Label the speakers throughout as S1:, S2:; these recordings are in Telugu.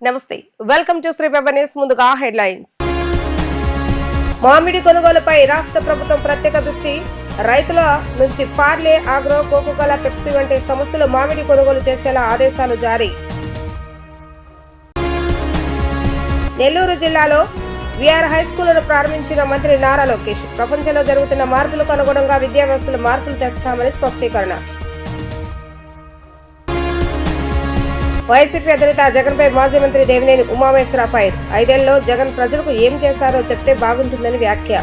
S1: నమస్తే, వెల్కమ్ టు శ్రీ పెబ్బర్ న్యూస్. ముందుగా హెడ్లైన్స్. మామిడి కొనుగోలుపై రాష్ట్ర ప్రభుత్వం ప్రత్యేక దృష్టి. రైతుల నుంచి పార్లే, ఆగ్రో, కోకోకోలా, పెప్సీ వంటి సంస్థలు మామిడి కొనుగోలు చేసేలా ఆదేశాలు జారీ. నెల్లూరు జిల్లాలో విఆర్ హై స్కూళ్లను ప్రారంభించిన మంత్రి నారా లోకేష్. ప్రపంచంలో జరుగుతున్న మార్పులకు అనుగుణంగా విద్యా వ్యవస్థలో మార్పులు తెస్తామని స్పష్టీకరణ. వైసీపీ అధినేత జగన్పై మాజీ మంత్రి దేవినేని ఉమామహేశ్వర ఫైర్. 5 ఏళ్లలో జగన్ ప్రజలకు ఏం చేశారో చెప్తే బాగుంటుందని వ్యాఖ్య.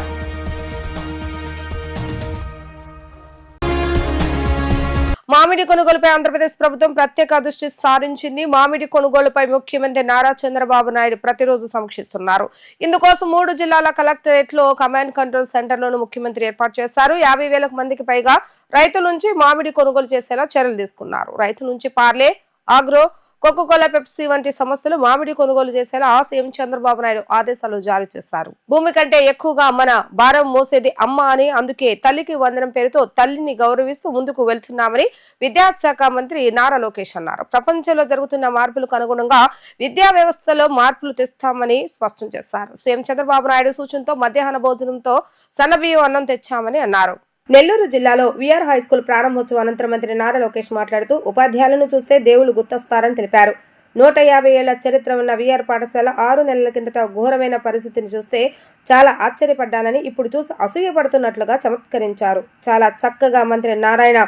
S1: మామిడి కొనుగోలుపై ఆంధ్రప్రదేశ్ ప్రభుత్వం ప్రత్యేక దృష్టి సారించింది. మామిడి కొనుగోలుపై ముఖ్యమంత్రి నారా చంద్రబాబు నాయుడు ప్రతిరోజు సమీక్షిస్తున్నారు. ఇందుకోసం 3 జిల్లాల కలెక్టరేట్ లో కమాండ్ కంట్రోల్ సెంటర్లను ముఖ్యమంత్రి ఏర్పాటు చేశారు. 50,000 మందికి పైగా రైతుల నుంచి మామిడి కొనుగోలు చేసేలా చర్యలు తీసుకున్నారు. రైతుల నుంచి పార్లే, ఆగ్రో, కోకోకోలా, పెప్సీ వంటి సంస్థలు మామిడి కొనుగోలు చేసేలా సీఎం చంద్రబాబు నాయుడు ఆదేశాలు జారీ చేశారు. భూమి కంటే ఎక్కువగా మన భారం మోసేది అమ్మ అని, అందుకే తల్లికి వందనం పేరుతో తల్లిని గౌరవిస్తూ ముందుకు వెళ్తున్నామని విద్యాశాఖ మంత్రి నారా లోకేష్ అన్నారు. ప్రపంచంలో జరుగుతున్న మార్పులకు అనుగుణంగా విద్యా వ్యవస్థలో మార్పులు తెస్తామని స్పష్టం చేశారు. సీఎం చంద్రబాబు నాయుడు సూచనతో మధ్యాహ్న భోజనంతో సన్నబియ్యం అన్నం తెచ్చామని అన్నారు. నెల్లూరు జిల్లాలో విఆర్ హై స్కూల్ ప్రారంభోత్సవం అనంతరం మంత్రి నారా లోకేష్ మాట్లాడుతూ ఉపాధ్యాయులను చూస్తే దేవుళ్లు గుర్తొస్తారని తెలిపారు. 150 ఏళ్ల చరిత్ర ఉన్న విఆర్ పాఠశాల 6 నెలల కిందట ఘోరమైన పరిస్థితిని చూస్తే చాలా ఆశ్చర్యపడ్డానని, ఇప్పుడు చూసి అసూయపడుతున్నట్లుగా చమత్కరించారు. చాలా చక్కగా మంత్రి నారాయణ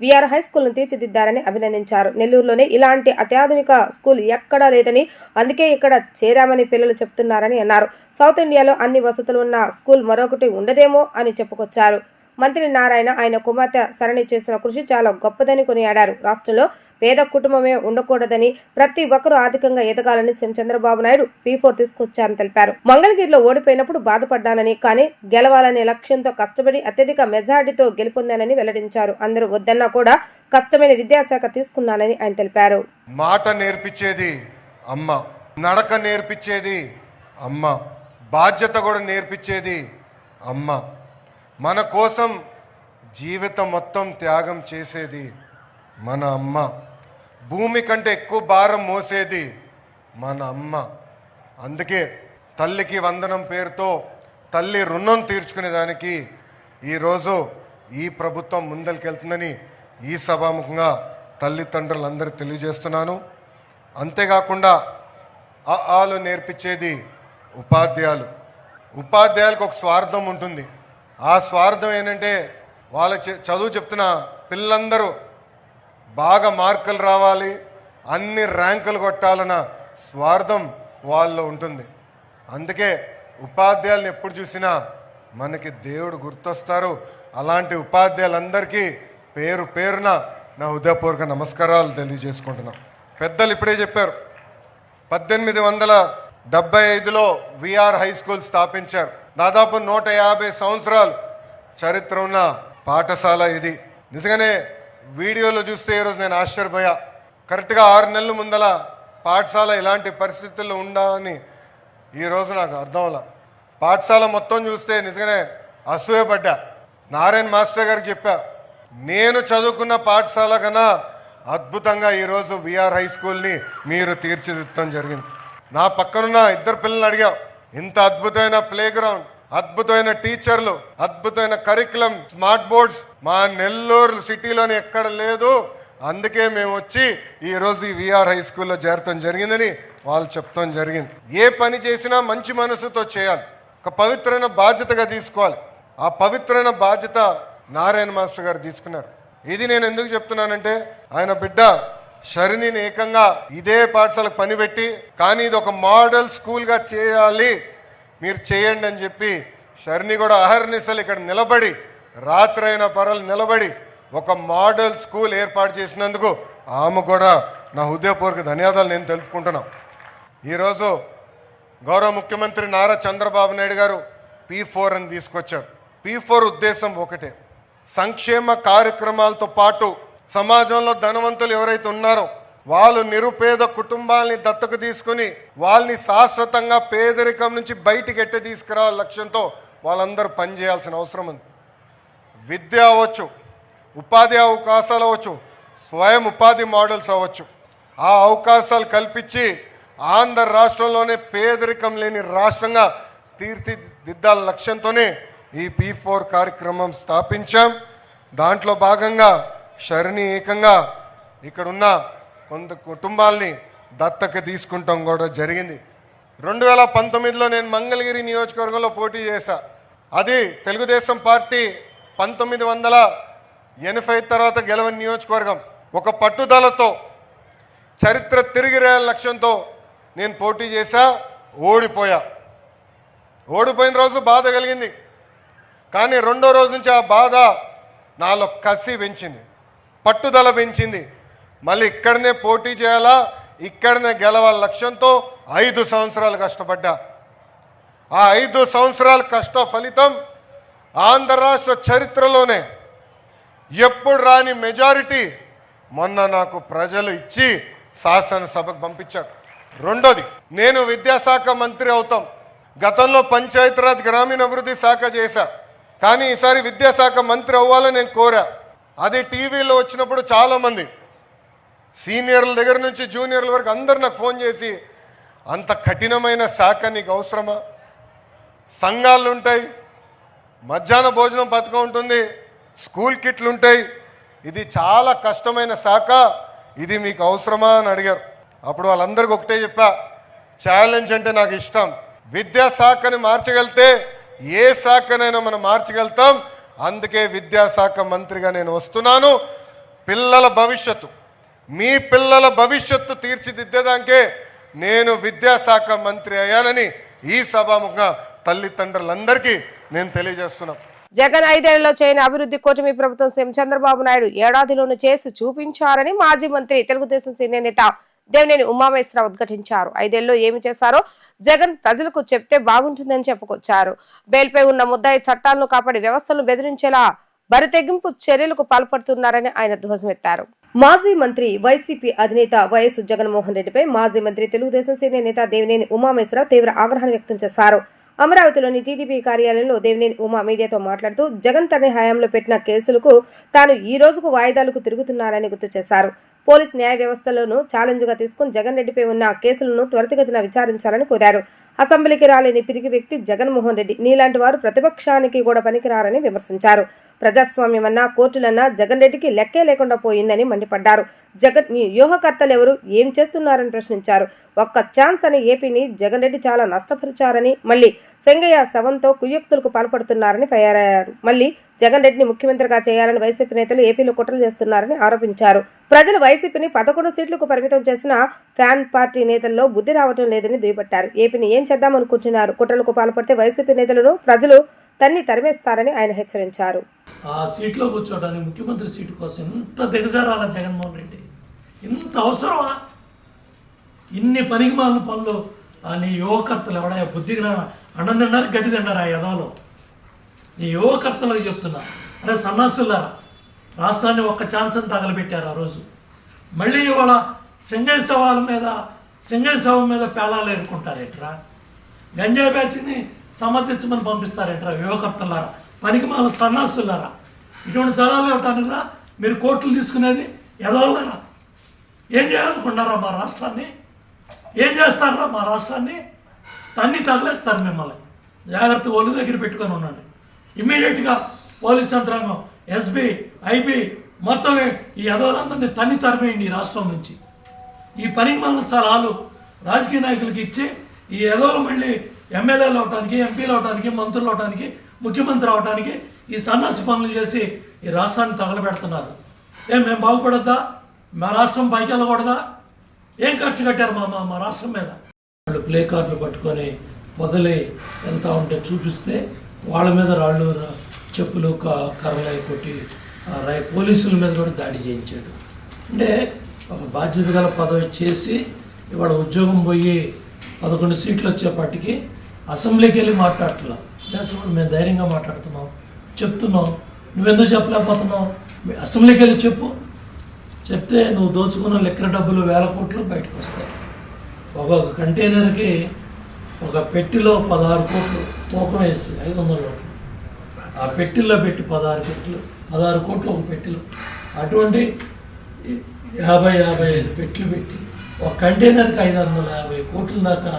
S1: విఆర్ హై స్కూల్ ను తీర్చిదిద్దారని అభినందించారు. నెల్లూరులోనే ఇలాంటి అత్యాధునిక స్కూల్ ఎక్కడా లేదని, అందుకే ఇక్కడ చేరామని పిల్లలు చెప్తున్నారని అన్నారు. సౌత్ ఇండియాలో అన్ని వసతులు ఉన్న స్కూల్ మరొకటి ఉండదేమో అని చెప్పుకొచ్చారు. మంత్రి నారాయణ ఆయన కుమార్తె సరణి చేసిన కృషి చాలా గొప్పదని కొనియాడారు. రాష్ట్రంలో పేద కుటుంబమే ఉండకూడదని, ప్రతి ఒక్కరూ ఆర్థికంగా ఎదగాలని సీఎం చంద్రబాబు నాయుడు P4 తీసుకొచ్చారని తెలిపారు. మంగళగిరిలో ఓడిపోయినప్పుడు బాధపడ్డానని, కానీ గెలవాలనే లక్ష్యంతో కష్టపడి అత్యధిక మెజార్టీతో గెలుపొందానని వెల్లడించారు. అందరూ వద్దన్నా కూడా కష్టమైన విద్యాశాఖ తీసుకున్నానని ఆయన తెలిపారు.
S2: మాట నేర్పించేది అమ్మ, నడక నేర్పించేది అమ్మ, బాధ్యత కూడా నేర్పించేది అమ్మ, మన కోసం జీవితం మొత్తం త్యాగం చేసేది మన అమ్మ, భూమి కంటే ఎక్కువ భారం మోసేది మన అమ్మ. అందుకే తల్లికి వందనం పేరుతో తల్లి రుణం తీర్చుకునేదానికి ఈరోజు ఈ ప్రభుత్వం ముందరికెళ్తుందని ఈ సభాముఖంగా తల్లిదండ్రులందరూ తెలియజేస్తున్నాను. అంతేకాకుండా ఆలు నేర్పించేది ఉపాధ్యాయులకు ఒక స్వార్థం ఉంటుంది. ఆ స్వార్థం ఏంటంటే వాళ్ళ చదువు చెప్తున్న పిల్లలందరూ బాగా మార్కులు రావాలి, అన్ని ర్యాంకులు కొట్టాలన్న స్వార్థం వాళ్ళలో ఉంటుంది. అందుకే ఉపాధ్యాయులను ఎప్పుడు చూసినా మనకి దేవుడు గుర్తొస్తారు. అలాంటి ఉపాధ్యాయులందరికీ పేరు పేరున నా హృదయపూర్వక నమస్కారాలు తెలియజేసుకుంటున్నాం. పెద్దలు ఇప్పుడే చెప్పారు, 1875లో విఆర్ హై స్కూల్ స్థాపించారు. దాదాపు 150 సంవత్సరాలు చరిత్ర ఉన్న పాఠశాల ఇది. నిజంగానే వీడియోలో చూస్తే ఈరోజు నేను ఆశ్చర్యపోయా. కరెక్ట్గా 6 నెలల ముందల పాఠశాల ఇలాంటి పరిస్థితుల్లో ఉందా అని ఈరోజు నాకు అర్థం అవ్వలా. పాఠశాల మొత్తం చూస్తే నిజంగానే అసూయపడ్డా. నారాయణ మాస్టర్ గారికి చెప్పా, నేను చదువుకున్న పాఠశాల కన్నా అద్భుతంగా ఈరోజు విఆర్ హై స్కూల్ని మీరు తీర్చిదిద్దడం జరిగింది. నా పక్కనున్న 2 పిల్లల్ని అడిగా, ఇంత అద్భుతమైన ప్లే గ్రౌండ్, అద్భుతమైన టీచర్లు, అద్భుతమైన కరికులం, స్మార్ట్ బోర్డ్స్ మా నెల్లూరు సిటీలోని ఎక్కడ లేదు, అందుకే మేము వచ్చి ఈరోజు ఈ విఆర్ హై స్కూల్లో చేరటం జరిగిందని వాళ్ళు చెప్తాం జరిగింది. ఏ పని చేసినా మంచి మనసుతో చేయాలి, ఒక పవిత్రమైన బాధ్యతగా తీసుకోవాలి. ఆ పవిత్రమైన బాధ్యత నారాయణ మాస్టర్ గారు తీసుకున్నారు. ఇది నేను ఎందుకు చెప్తున్నానంటే, ఆయన బిడ్డ షరిని ఏకంగా ఇదే పాఠశాలకు పని పెట్టి, కానీ ఇది ఒక మోడల్ స్కూల్గా చేయాలి, మీరు చేయండి అని చెప్పి షరిని కూడా అహర్నిశలు ఇక్కడ నిలబడి, రాత్రైన పరలు నిలబడి ఒక మోడల్ స్కూల్ ఏర్పాటు చేసినందుకు ఆమె కూడా నా హృదయపూర్వక ధన్యవాదాలు నేను తెలుపుకుంటున్నాను. ఈరోజు గౌరవ ముఖ్యమంత్రి నారా చంద్రబాబు నాయుడు గారు P4 అని తీసుకొచ్చారు. P4 ఉద్దేశం ఒకటే, సంక్షేమ కార్యక్రమాలతో పాటు సమాజంలో ధనవంతులు ఎవరైతే ఉన్నారో వాళ్ళు నిరుపేద కుటుంబాలని దత్తకు తీసుకుని వాళ్ళని శాశ్వతంగా పేదరికం నుంచి బయటికి ఎట్ట తీసుకురావాల లక్ష్యంతో వాళ్ళందరూ పనిచేయాల్సిన అవసరం ఉంది. విద్య అవ్వచ్చు, ఉపాధి అవకాశాలు అవ్వచ్చు, స్వయం ఉపాధి మోడల్స్ అవ్వచ్చు, ఆ అవకాశాలు కల్పించి ఆంధ్ర రాష్ట్రంలోనే పేదరికం లేని రాష్ట్రంగా తీర్చిదిద్దాల లక్ష్యంతోనే ఈ P4 కార్యక్రమం స్థాపించాం. దాంట్లో భాగంగా శరణి ఏకంగా ఇక్కడున్న కొంత కుటుంబాల్ని దత్తక తీసుకుంటాం కూడా జరిగింది. 2019లో నేను మంగళగిరి నియోజకవర్గంలో పోటీ చేశా. అది తెలుగుదేశం పార్టీ 1980 తర్వాత గెలవని నియోజకవర్గం. ఒక పట్టుదలతో చరిత్ర తిరిగి రాయాల లక్ష్యంతో నేను పోటీ చేశా, ఓడిపోయా. ఓడిపోయిన రోజు బాధ కలిగింది, కానీ రెండో రోజు నుంచి ఆ బాధ నాలో కసి పెంచింది, పట్టుదల పెంచింది. మళ్ళీ ఇక్కడనే పోటీ చేయాలా, ఇక్కడనే గెలవాల లక్ష్యంతో 5 సంవత్సరాలు కష్టపడ్డా. ఆ 5 సంవత్సరాల కష్ట ఫలితం ఆంధ్ర రాష్ట్ర చరిత్రలోనే ఎప్పుడు రాని మెజారిటీ మొన్న నాకు ప్రజలు ఇచ్చి శాసనసభకు పంపించారు. రెండోది, నేను విద్యాశాఖ మంత్రి అవుతాం. గతంలో పంచాయతీరాజ్ గ్రామీణాభివృద్ధి శాఖ చేశా, కానీ ఈసారి విద్యాశాఖ మంత్రి అవ్వాలని నేను కోరా. అది టీవీలో వచ్చినప్పుడు చాలామంది సీనియర్ల దగ్గర నుంచి జూనియర్ల వరకు అందరు నాకు ఫోన్ చేసి, అంత కఠినమైన శాఖ నీకు అవసరమా? సంఘాలు ఉంటాయి, మధ్యాహ్న భోజనం పథకం ఉంటుంది, స్కూల్ కిట్లు ఉంటాయి, ఇది చాలా కష్టమైన శాఖ, ఇది మీకు అవసరమా అని అడిగారు. అప్పుడు వాళ్ళందరికీ ఒకటే చెప్పా, ఛాలెంజ్ అంటే నాకు ఇష్టం. విద్యాశాఖని మార్చగలితే ఏ శాఖనైనా మనం మార్చగలుగుతాం. అందుకే విద్యాశాఖ మంత్రిగా నేను వస్తున్నాను. పిల్లల భవిష్యత్తు, మీ పిల్లల భవిష్యత్తు తీర్చిదిద్దేదానికే నేను విద్యాశాఖ మంత్రి అయ్యానని ఈ సభాముఖంగా తల్లిదండ్రులందరికీ నేను తెలియజేస్తున్నాను.
S1: జగన్ 5 ఏళ్లలో చేయని అభివృద్ధి కూటమి ప్రభుత్వం సీఎం చంద్రబాబు నాయుడు ఏడాదిలోనూ చేసి చూపించారని మాజీ మంత్రి తెలుగుదేశం సీనియర్ నేత దేవినేని ఉమామహేశ్వరరావు ఉద్ఘాటించారు. 5 ఏళ్లలో ఏమి చేశారో జగన్ ప్రజలకు చెప్తే బాగుంటుందని చెప్పుకొచ్చారు. బెయిల్పై ఉన్న ముద్దాయి చట్టాలను కాపాడి వ్యవస్థలను బెదిరించేలా బరితెగింపు చర్యలకు పాల్పడుతున్నారని ఆయన ధ్వజమెత్తారు. మాజీ మంత్రి వైసీపీ అధినేత వైఎస్ జగన్మోహన్ రెడ్డిపై మాజీ మంత్రి తెలుగుదేశం సీనియర్ నేత దేవినేని ఉమామహేశ్వరరావు తీవ్ర ఆగ్రహాన్ని వ్యక్తం చేశారు. అమరావతిలోని టీడీపీ కార్యాలయంలో దేవినేని ఉమా మీడియాతో మాట్లాడుతూ జగన్ తన హయాంలో పెట్టిన కేసులకు తాను ఈ రోజుకు వాయిదాలకు తిరుగుతున్నారని గుర్తు చేశారు. పోలీస్ న్యాయ వ్యవస్థలను ఛాలెంజ్ గా తీసుకుని జగన్ రెడ్డిపై ఉన్న కేసులను త్వరితగతిన విచారించాలని కోరారు. అసెంబ్లీకి రాలేని పిరిగి వ్యక్తి జగన్మోహన్ రెడ్డి, నీలాంటి వారు ప్రతిపక్షానికి కూడా పనికిరారని విమర్శించారు. ప్రజాస్వామ్యమన్నా కోర్టులన్నా జగన్ రెడ్డికి లెక్కే లేకుండా పోయిందని మండిపడ్డారు. జగన్ వ్యూహకర్తలెవరు, ఏం చేస్తున్నారని ప్రశ్నించారు. ఒక్క ఛాన్స్ అని ఏపీని జగన్ రెడ్డి చాలా నష్టపరిచారని, మళ్లీ సెంగయ్య శవంతో కుయుక్తులకు పాల్పడుతున్నారని ఫైరయ్యారు. మళ్లీ జగన్ రెడ్డిని ముఖ్యమంత్రిగా చేయాలని వైసీపీ నేతలు ఏపీలో కుట్రలు చేస్తున్నారని ఆరోపించారు. ప్రజలు వైసీపీని 11 సీట్లకు పరిమితం చేసిన ఫ్యాన్ పార్టీ నేతల్లో బుద్ధి రావటం లేదని దుయ్యబట్టారు. ఏపీని ఏం చేద్దామనుకుంటున్నారు? కుట్రలకు పాల్పడితే వైసీపీ నేతలను ప్రజలు తరిమేస్తారని ఆయన హెచ్చరించారు.
S3: ఆ సీట్లో కూర్చోడానికి ముఖ్యమంత్రి సీటు కోసం ఇంత దిగజారాల జగన్మోహన్ రెడ్డి, ఇంత అవసరమా? ఇన్ని పనికిమాలిన పనులు నీ యువకర్తలు ఎవడయా బుద్ధి జ్ఞానం అన్నం తిన్నారు, గడ్డి తిన్నారు ఆ యదాలో. నీ యువకర్తలకు చెప్తున్నా, అరే సన్నాసులారా, రాష్ట్రాన్ని ఒక్క ఛాన్స్ అని తగలబెట్టారు ఆ రోజు. మళ్ళీ ఇవాళ సింగయ్య శవం మీద పేలాలు ఎన్నుకుంటారేంట్రా? గంజాయి బ్యాచ్ని సమర్థించమని పంపిస్తారేంట్రా యువకర్తలారా, పనికిమాల సన్నాసులారా? ఇటువంటి సలహాలు ఇవ్వటానికి రా మీరు కోర్టులు తీసుకునేది ఎదవలారా? ఏం చేయాలనుకున్నారా మా రాష్ట్రాన్ని? ఏం చేస్తారా మా రాష్ట్రాన్ని? తన్ని తగలేస్తారు మిమ్మల్ని. జాగ్రత్తగా ఒళ్ళు దగ్గర పెట్టుకొని ఉండండి. ఇమ్మీడియట్గా పోలీస్ యంత్రాంగం, ఎస్బీ, ఐబీ మొత్తం ఈ ఎదవలందరినీ తన్ని తరిమేయండి ఈ రాష్ట్రం నుంచి. ఈ పనికిమాలిన సలహాలు రాజకీయ నాయకులకి ఇచ్చి ఈ ఎదవలు మళ్ళీ ఎమ్మెల్యేలు అవడానికి, ఎంపీలు అవడానికి, మంత్రులు అవడానికి, ముఖ్యమంత్రి అవడానికి ఈ సన్నాసి పనులు చేసి ఈ రాష్ట్రాన్ని తగలబెడుతున్నారు. మేము బాగుపడద్దా? మా రాష్ట్రం పైకి వెళ్ళకూడదా? ఏం ఖర్చు కట్టారు మా రాష్ట్రం మీద? వాళ్ళు ప్లే కార్డులు పట్టుకొని పొదలై వెళ్తూ ఉంటే చూపిస్తే వాళ్ళ మీద రాళ్ళు, చెప్పులు, కర్రలు కొట్టి పోలీసుల మీద కూడా దాడి చేయించాడు. అంటే ఒక బాధ్యత గల పదవి చేసి ఇవాళ ఉద్యోగం పోయి 11 సీట్లు వచ్చేపాటికి అసెంబ్లీకి వెళ్ళి మాట్లాడట్లా. దేశంలో మేము ధైర్యంగా మాట్లాడుతున్నాం, చెప్తున్నాం. నువ్వెందుకు చెప్పలేకపోతున్నావు? అసెంబ్లీకి వెళ్ళి చెప్తే నువ్వు దోచుకున్న లెక్కల డబ్బులు 1000 కోట్లు బయటకు వస్తాయి. ఒక్కొక్క కంటైనర్కి ఒక పెట్టిలో 16 కోట్లు తూకం వేసి 500 కోట్లు ఆ పెట్టిల్లో పెట్టి 16 కోట్లు ఒక పెట్టిలో. అటువంటి 50-55 పెట్టెలు పెట్టి ఒక కంటైనర్కి 550 కోట్ల దాకా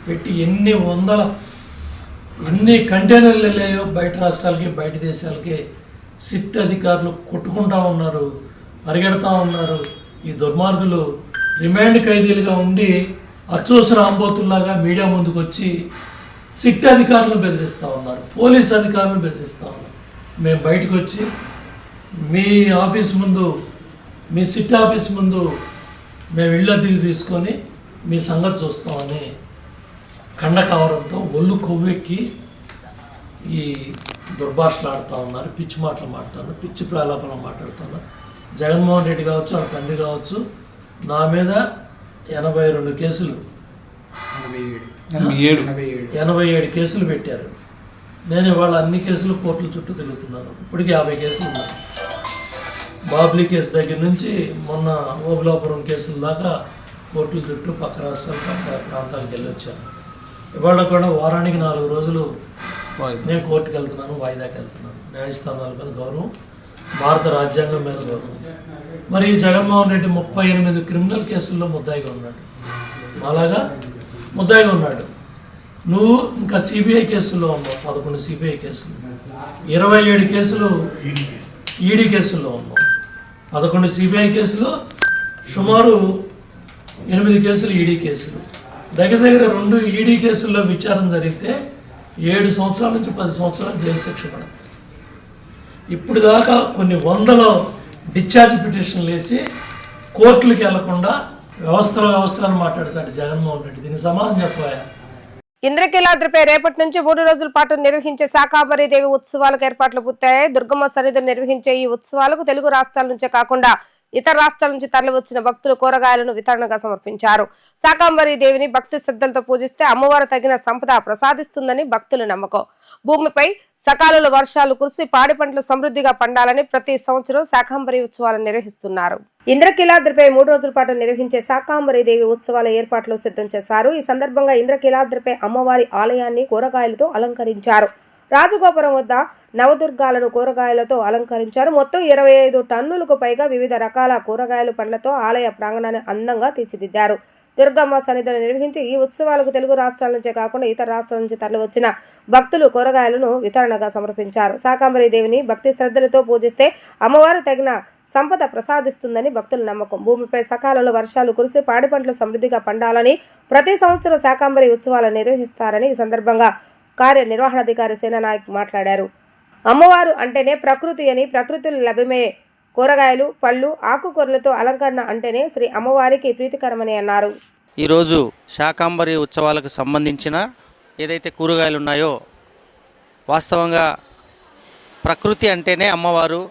S3: పెట్టి ఎన్ని కంటైనర్లు వెళ్ళాయో బయట రాష్ట్రాలకి బయట దేశాలకి సిట్ అధికారులు కొట్టుకుంటా ఉన్నారు, పరిగెడతా ఉన్నారు. ఈ దుర్మార్గులు రిమాండ్ ఖైదీలుగా ఉండి అచ్చోసిన ఆంబోతుల్లాగా మీడియా ముందుకు వచ్చి సిట్ అధికారులను బెదిరిస్తూ ఉన్నారు, పోలీస్ అధికారులను బెదిరిస్తూ ఉన్నారు. మేము బయటకు వచ్చి మీ ఆఫీస్ ముందు, మీ సిట్ ఆఫీస్ ముందు మేము ఇళ్ళ దిగి తీసుకొని మీ సంగతి చూస్తామని కండకావరంతో ఒళ్ళు కొవ్వెక్కి ఈ దుర్భాషలు ఆడుతూ ఉన్నారు, పిచ్చి మాటలు మాట్లాడుతున్నారు, పిచ్చి ప్రలాపనలు మాట్లాడుతున్నారు. జగన్మోహన్ రెడ్డి కావచ్చు, ఆ తండ్రి కావచ్చు, నా మీద 82 కేసులు 87 కేసులు పెట్టారు. నేను ఇవాళ అన్ని కేసులు కోర్టుల చుట్టూ తిరుగుతున్నాను. ఇప్పటికి 50 కేసులు ఉన్నాయి. బాబ్లీ కేసు దగ్గర నుంచి మొన్న ఓబులాపురం కేసుల దాకా కోర్టుల చుట్టూ పక్క రాష్ట్రాలు పక్క ప్రాంతాలకు వెళ్ళి వచ్చాను. ఇవాళ కూడా వారానికి 4 రోజులు నేను కోర్టుకు వెళ్తున్నాను, వాయిదాకి వెళ్తున్నాను. న్యాయస్థానాల మీద గౌరవం, భారత రాజ్యాంగం మీద గౌరవం. మరి జగన్మోహన్ రెడ్డి 38 క్రిమినల్ కేసుల్లో ముద్దాయిగా ఉన్నాడు, అలాగా ముద్దాయిగా ఉన్నాడు. నువ్వు ఇంకా సిబిఐ కేసుల్లో ఉన్నావు, 11 సిబిఐ కేసులు, 27 కేసులు ఈడీ కేసుల్లో ఉన్నావు, 11 సిబిఐ కేసులు, సుమారు 8 కేసులు ఈడీ కేసులు. దగ్గర 2 ఈడీ కేసుల్లో విచారణ జరిగితే 7 సంవత్సరాల నుంచి 10 సంవత్సరాలు జైలు శిక్ష పడుతుంది. ఇప్పుడు దాకా కొన్ని వందల డిశ్చార్జ్ పిటిషన్లు వేసి కోర్టులకు వెళ్లకుండా వ్యవస్థలను మాట్లాడతాడు జగన్మోహన్ రెడ్డి. దీనికి సమాధానం చెప్పాయా?
S1: ఇంద్రకీలాద్రిపై రేపటి నుంచి 3 రోజుల పాటు నిర్వహించే శాకాంబరి దేవి ఉత్సవాలకు ఏర్పాట్లు పూర్తయ్యాయి. దుర్గమ్మ సన్నిధిని నిర్వహించే ఈ ఉత్సవాలకు తెలుగు రాష్ట్రాల నుంచే కాకుండా ఇతర రాష్ట్రాల నుంచి తరలి వచ్చిన భక్తులు కూరగాయలను వితరణగా సమర్పించారు. శాకాంబరి దేవిని భక్తి శ్రద్ధలతో పూజిస్తే అమ్మవారు తగిన సంపద ప్రసాదిస్తుందని భక్తుల నమ్మకం. భూమిపై సకాలంలో వర్షాలు కురిసి పాడి పంటలు సమృద్ధిగా పండాలని ప్రతి సంవత్సరం శాకాంబరి ఉత్సవాలను నిర్వహిస్తున్నారు. ఇంద్రకీలాద్రిపై 3 రోజుల పాటు నిర్వహించే శాకాంబరి దేవి ఉత్సవాల ఏర్పాట్లు సిద్ధం చేశారు. ఈ సందర్భంగా ఇంద్రకీలాద్రిపై అమ్మవారి ఆలయాన్ని కూరగాయలతో అలంకరించారు. రాజగోపురం వద్ద నవదుర్గాలను కూరగాయలతో అలంకరించారు. మొత్తం 25 టన్నులకు పైగా వివిధ రకాల కూరగాయలు పండ్లతో ఆలయ ప్రాంగణాన్ని అందంగా తీర్చిదిద్దారు. దుర్గమ్మ సన్నిధిని నిర్వహించి ఈ ఉత్సవాలకు తెలుగు రాష్ట్రాల నుంచే కాకుండా ఇతర రాష్ట్రాల నుంచి తరలివచ్చిన భక్తులు కూరగాయలను వితరణగా సమర్పించారు. శాకాంబరి దేవిని భక్తి శ్రద్ధలతో పూజిస్తే అమ్మవారు తగిన సంపద ప్రసాదిస్తుందని భక్తుల నమ్మకం. భూమిపై సకాలంలో వర్షాలు కురిసి పాడి పంటలు సమృద్ధిగా పండాలని ప్రతి సంవత్సరం శాకాంబరి ఉత్సవాలను నిర్వహిస్తారని ఈ సందర్భంగా కార్యనిర్వహణాధికారి సేనానాయక్ మాట్లాడారు. అమ్మవారు అంటేనే ప్రకృతి అని, ప్రకృతిలో లభ్యమయ్యే కూరగాయలు, పళ్ళు, ఆకుకూరలతో అలంకరణ అంటేనే శ్రీ అమ్మవారికి ప్రీతికరమని అన్నారు.
S4: ఈరోజు శాకాంబరి ఉత్సవాలకు సంబంధించిన ఏదైతే కూరగాయలు ఉన్నాయో, వాస్తవంగా ప్రకృతి అంటేనే అమ్మవారు.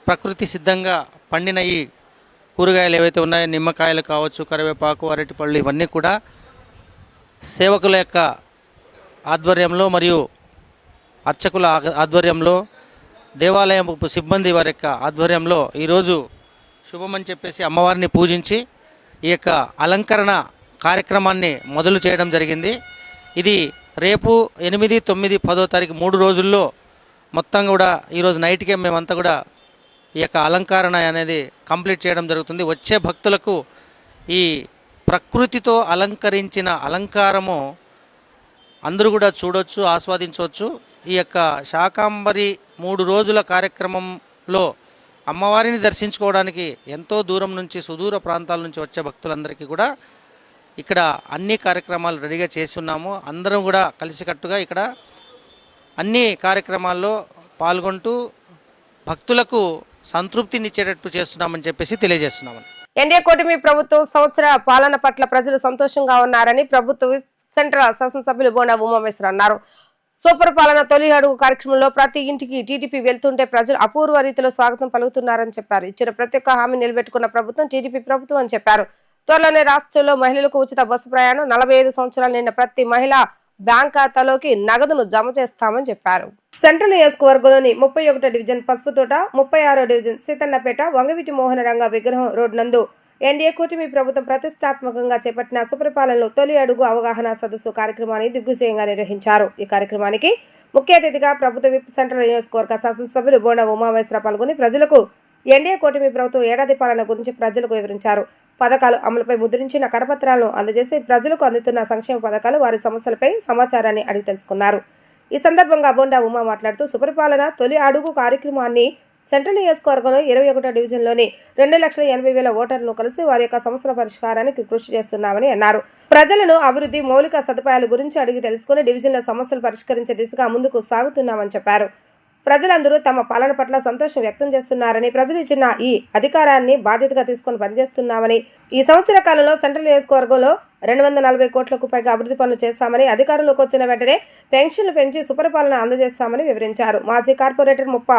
S4: ప్రకృతి సిద్ధంగా పండిన ఈ కూరగాయలు ఏవైతే ఉన్నాయో, నిమ్మకాయలు కావచ్చు, కరివేపాకు, అరటిపళ్ళు, ఇవన్నీ కూడా సేవకుల యొక్క ఆధ్వర్యంలో మరియు అర్చకుల ఆధ్వర్యంలో, దేవాలయం సిబ్బంది వారి యొక్క ఆధ్వర్యంలో ఈరోజు శుభమని చెప్పేసి అమ్మవారిని పూజించి ఈ యొక్క అలంకరణ కార్యక్రమాన్ని మొదలు చేయడం జరిగింది. ఇది రేపు 8, 9, 10వ తారీఖు 3 రోజుల్లో మొత్తం కూడా ఈరోజు నైట్కే మేమంతా కూడా ఈ యొక్క అలంకరణ అనేది కంప్లీట్ చేయడం జరుగుతుంది. వచ్చే భక్తులకు ఈ ప్రకృతితో అలంకరించిన అలంకారము అందరూ కూడా చూడొచ్చు, ఆస్వాదించవచ్చు. ఈ యొక్క శాకాంబరి 3 రోజుల కార్యక్రమంలో అమ్మవారిని దర్శించుకోవడానికి ఎంతో దూరం నుంచి, సుదూర ప్రాంతాల నుంచి వచ్చే భక్తులందరికీ కూడా ఇక్కడ అన్ని కార్యక్రమాలు రెడీగా చేసి ఉన్నాము. అందరం కూడా కలిసికట్టుగా ఇక్కడ అన్ని కార్యక్రమాల్లో పాల్గొంటూ భక్తులకు సంతృప్తినిచ్చేటట్టు చేస్తున్నామని చెప్పేసి తెలియజేస్తున్నామని.
S1: ఎన్డీఏ కూటమి ప్రభుత్వం సంవత్సర పాలన పట్ల ప్రజలు సంతోషంగా ఉన్నారని ప్రభుత్వ సెంట్రల్ శాసనసభ్యులు బోండా ఉమామేశ్వర్ అన్నారు. సూపర్ పాలన తొలి అడుగు కార్యక్రమంలో ప్రతి ఇంటికి టీడీపీ వెళ్తుంటే ప్రజలు అపూర్వ రీతిలో స్వాగతం పలుకుతున్నారని చెప్పారు. ఇచ్చిన ప్రతి ఒక్క హామీ నిలబెట్టుకున్న ప్రభుత్వం టీడీపీ ప్రభుత్వం అని చెప్పారు. త్వరలోనే రాష్ట్రంలో మహిళలకు ఉచిత బస్సు ప్రయాణం, 45 సంవత్సరాలు నిన్న ప్రతి మహిళ బ్యాంక్ ఖాతాలోకి నగదును జమ చేస్తామని చెప్పారు. సెంట్రల్ నియోజకవర్గంలోని 31వ డివిజన్ పసుపుతోట, 36వ డివిజన్ సీతన్నపేట, వంగవీటి మోహన రంగ విగ్రహం రోడ్ నందు ఎన్డీఏ కూటమి ప్రభుత్వం ప్రతిష్టాత్మకంగా చేపట్టిన సుపరిపాలనలో తొలి అడుగు అవగాహన సదస్సు కార్యక్రమాన్ని దిగ్విజయంగా నిర్వహించారు. ఈ కార్యక్రమానికి ముఖ్య అతిథిగా ప్రభుత్వ విప్ సెంట్రల్ నియోజకవర్గ శాసనసభ్యులు బోండా ఉమామేశ్వర పాల్గొని ప్రజలకు ఎన్డీఏ కూటమి ప్రభుత్వం ఏడాది పాలన గురించి ప్రజలకు వివరించారు. పథకాలు అమలుపై ముద్రించిన కరపత్రాలను అందజేసి ప్రజలకు అందుతున్న సంక్షేమ పథకాలు, వారి సమస్యలపై సమాచారాన్ని అడిగి తెలుసుకున్నారు. ఈ సందర్భంగా బోండా ఉమా మాట్లాడుతూ సుపరిపాలన తొలి అడుగు కార్యక్రమాన్ని సెంట్రల్ నియోజకవర్గంలో 21వ డివిజన్లోని 2,80,000 ఓటర్లను కలిసి వారి యొక్క సమస్యల పరిష్కారానికి కృషి చేస్తున్నామని అన్నారు. ప్రజలను అభివృద్ధి, మౌలిక సదుపాయాల గురించి అడిగి తెలుసుకుని డివిజన్ల సమస్యలు పరిష్కరించే దిశగా ముందుకు సాగుతున్నామని చెప్పారు. ప్రజలందరూ తమ పాలన పట్ల సంతోషం వ్యక్తం చేస్తున్నారని, ప్రజలు ఇచ్చిన ఈ అధికారాన్ని బాధ్యతగా తీసుకుని పనిచేస్తున్నామని, ఈ సంవత్సర కాలంలో సెంట్రల్ నియోజకవర్గంలో 240 కోట్లకు పైగా అభివృద్ధి పనులు చేస్తామని, అధికారంలోకి వచ్చిన వెంటనే పెన్షన్లు పెంచి సుపరిపాలన అందజేస్తామని వివరించారు. మాజీ కార్పొరేటర్ ముప్ప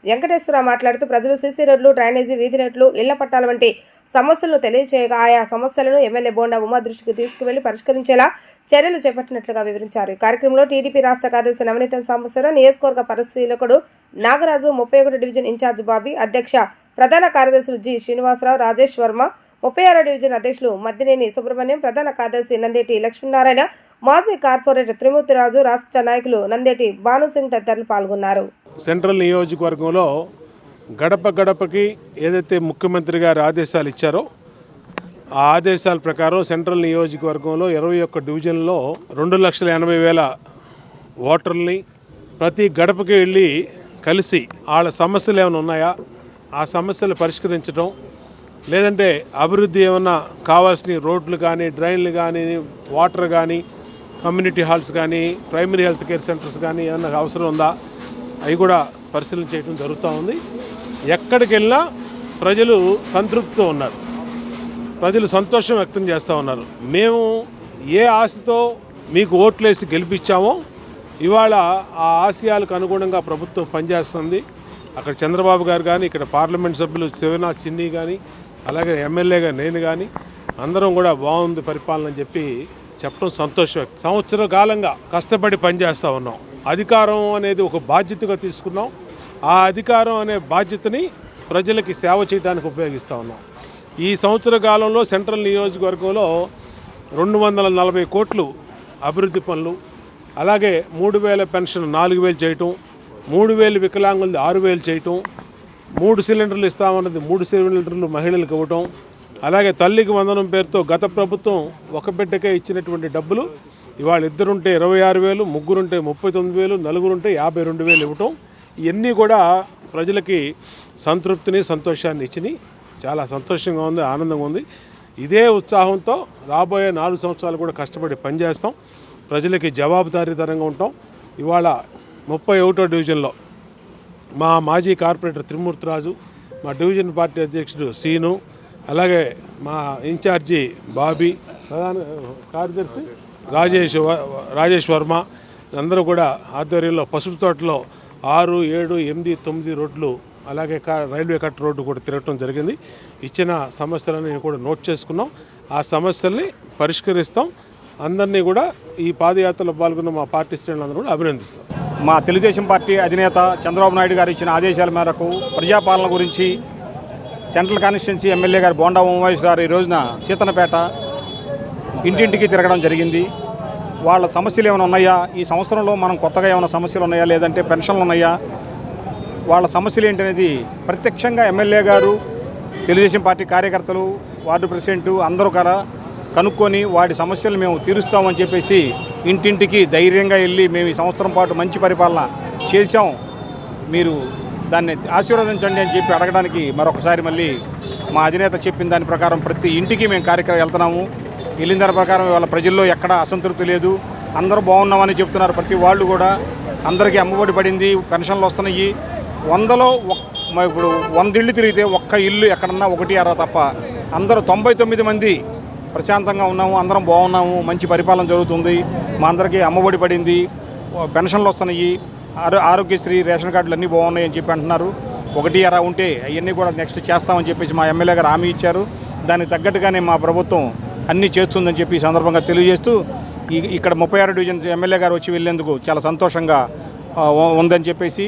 S1: వెంకటేశ్వరరావు మాట్లాడుతూ ప్రజలు సీసీ రోడ్లు, డ్రైనేజీ, వీధి రేట్లు, ఇళ్ల పట్టాల వంటి సమస్యలను తెలియజేయగా ఆయా సమస్యలను ఎమ్మెల్యే బోండా ఉమా దృష్టికి తీసుకువెళ్లి పరిష్కరించేలా చర్యలు చేపట్టినట్లుగా వివరించారు. ఈ కార్యక్రమంలో టీడీపీ రాష్ట్ర కార్యదర్శి నవనీత సాంబశివరావు, నియోజకవర్గ పరిశీలకుడు నాగరాజు, 31 డివిజన్ ఇన్ఛార్జ్ బాబీ, అధ్యక్ష ప్రధాన కార్యదర్శులు జి శ్రీనివాసరావు, రాజేష్ వర్మ, 36 డివిజన్ అధ్యక్షులు మద్దినేని సుబ్రహ్మణ్యం, ప్రధాన కార్యదర్శి నందేటి లక్ష్మీనారాయణ, మాజీ కార్పొరేటర్ త్రిమూర్తిరాజు, రాష్ట్ర నాయకులు నందేటి భానుసింగ్ తదితరులు పాల్గొన్నారు.
S5: సెంట్రల్ నియోజకవర్గంలో గడప గడపకి ఏదైతే ముఖ్యమంత్రి గారు ఆదేశాలు ఇచ్చారో ఆ ఆదేశాల ప్రకారం సెంట్రల్ నియోజకవర్గంలో 21 డివిజన్లో 2,80,000 ఓటర్లని ప్రతి గడపకి వెళ్ళి కలిసి వాళ్ళ సమస్యలు ఏమైనా ఉన్నాయా, ఆ సమస్యలు పరిష్కరించడం, లేదంటే అభివృద్ధి ఏమన్నా కావాల్సిన రోడ్లు కానీ, డ్రైన్లు కానీ, వాటర్ కానీ, కమ్యూనిటీ హాల్స్ కానీ, ప్రైమరీ హెల్త్ కేర్ సెంటర్స్ కానీ ఏమన్నా అవసరం ఉందా అవి కూడా పరిశీలన చేయడం జరుగుతూ ఉంది. ఎక్కడికి వెళ్ళినా ప్రజలు సంతృప్తితో ఉన్నారు, ప్రజలు సంతోషం వ్యక్తం చేస్తూ ఉన్నారు. మేము ఏ ఆశతో మీకు ఓట్లేసి గెలిపించామో ఇవాళ ఆ ఆశయాలకు అనుగుణంగా ప్రభుత్వం పనిచేస్తుంది. అక్కడ చంద్రబాబు గారు కానీ, ఇక్కడ పార్లమెంట్ సభ్యులు శివనాథ్ చిన్ని కానీ, అలాగే ఎమ్మెల్యేగా నేను కానీ అందరం కూడా బాగుంది పరిపాలన అని చెప్పి చెప్పడం సంతోషం. సంవత్సర కాలంగా కష్టపడి పనిచేస్తూ ఉన్నాం. అధికారం అనేది ఒక బాధ్యతగా తీసుకున్నాం. ఆ అధికారం అనే బాధ్యతని ప్రజలకి సేవ చేయడానికి ఉపయోగిస్తూ ఉన్నాం. ఈ సంవత్సర కాలంలో సెంట్రల్ నియోజకవర్గంలో 240 కోట్లు అభివృద్ధి పనులు, అలాగే 3,000 పెన్షన్ 4,000 చేయటం, 3,000 వికలాంగులది 6,000 చేయటం, 3 సిలిండర్లు ఇస్తామన్నది 3 సిలిండర్లు మహిళలకు ఇవ్వటం, అలాగే తల్లికి వందనం పేరుతో గత ప్రభుత్వం ఒక బిడ్డకే ఇచ్చినటువంటి డబ్బులు ఇవాళ ఇద్దరుంటే 26,000, ముగ్గురుంటే 39,000, నలుగురుంటే 52,000 ఇవ్వటం, ఇవన్నీ కూడా ప్రజలకి సంతృప్తిని, సంతోషాన్ని ఇచ్చినాయి. చాలా సంతోషంగా ఉంది, ఆనందంగా ఉంది. ఇదే ఉత్సాహంతో రాబోయే 4 సంవత్సరాలు కూడా కష్టపడి పనిచేస్తాం, ప్రజలకి జవాబుదారీతనంగా ఉంటాం. ఇవాళ 31వ డివిజన్లో మా మాజీ కార్పొరేటర్ త్రిమూర్తిరాజు, మా డివిజన్ పార్టీ అధ్యక్షుడు సీను, అలాగే మా ఇన్ఛార్జి బాబీ, ప్రధాన కార్యదర్శి రాజేష్ వర్మ అందరూ కూడా ఆధ్వర్యంలో పసుపు తోటలో 6, 7, 8, 9 రోడ్లు, అలాగే రైల్వే కట్ రోడ్డు కూడా తిరగటం జరిగింది. ఇచ్చిన సమస్యలని కూడా నోట్ చేసుకున్నాం. ఆ సమస్యల్ని పరిష్కరిస్తాం. అందరినీ కూడా ఈ పాదయాత్రలో పాల్గొన్న మా పార్టీ శ్రేణులందరూ కూడా అభినందిస్తాం.
S6: మా తెలుగుదేశం పార్టీ అధినేత చంద్రబాబు నాయుడు గారు ఇచ్చిన ఆదేశాల మేరకు ప్రజాపాలన గురించి సెంట్రల్ కాన్స్టిట్యున్సీ ఎమ్మెల్యే గారు బోండా ఉమామహేశ్వర గారు ఈ రోజున సీతన్నపేట ఇంటింటికి తిరగడం జరిగింది. వాళ్ళ సమస్యలు ఏమైనా ఉన్నాయా, ఈ సంవత్సరంలో మనం కొత్తగా ఏమైనా సమస్యలు ఉన్నాయా, లేదంటే పెన్షన్లు ఉన్నాయా, వాళ్ళ సమస్యలు ఏంటనేది ప్రత్యక్షంగా ఎమ్మెల్యే గారు, తెలుగుదేశం పార్టీ కార్యకర్తలు, వార్డు ప్రెసిడెంటు అందరూ కూడా కనుక్కొని వాటి సమస్యలు మేము తీరుస్తామని చెప్పేసి ఇంటింటికి ధైర్యంగా వెళ్ళి మేము ఈ సంవత్సరం పాటు మంచి పరిపాలన చేశాం, మీరు దాన్ని ఆశీర్వదించండి అని చెప్పి అడగడానికి మరొకసారి మళ్ళీ మా అధినేత చెప్పిన దాని ప్రకారం ప్రతి ఇంటికి మేము కార్యక్రమం వెళ్తున్నాము. వెళ్ళిన దాని ప్రకారం వాళ్ళ ప్రజల్లో ఎక్కడ అసంతృప్తి లేదు, అందరూ బాగున్నామని చెప్తున్నారు. ప్రతి వాళ్ళు కూడా అందరికీ అమ్మఒడి పడింది, పెన్షన్లు వస్తున్నాయి. 100లో ఇప్పుడు 100 ఇళ్ళు తిరిగితే ఒక్క ఇల్లు ఎక్కడన్నా 1 అర తప్ప అందరూ 99 మంది ప్రశాంతంగా ఉన్నాము, అందరం బాగున్నాము, మంచి పరిపాలన జరుగుతుంది, మా అందరికీ అమ్మఒడి పడింది, పెన్షన్లు వస్తున్నాయి, ఆరోగ్యశ్రీ రేషన్ కార్డులు అన్నీ బాగున్నాయి అని చెప్పి అంటున్నారు. 1 అర ఉంటే అవన్నీ కూడా నెక్స్ట్ చేస్తామని చెప్పేసి మా ఎమ్మెల్యే గారు హామీ ఇచ్చారు. దానికి తగ్గట్టుగానే మా ప్రభుత్వం అన్నీ చేస్తుందని చెప్పి ఈ సందర్భంగా తెలియజేస్తూ ఇక్కడ 36 డివిజన్ ఎమ్మెల్యే గారు వచ్చి వెళ్ళేందుకు చాలా సంతోషంగా ఉందని చెప్పేసి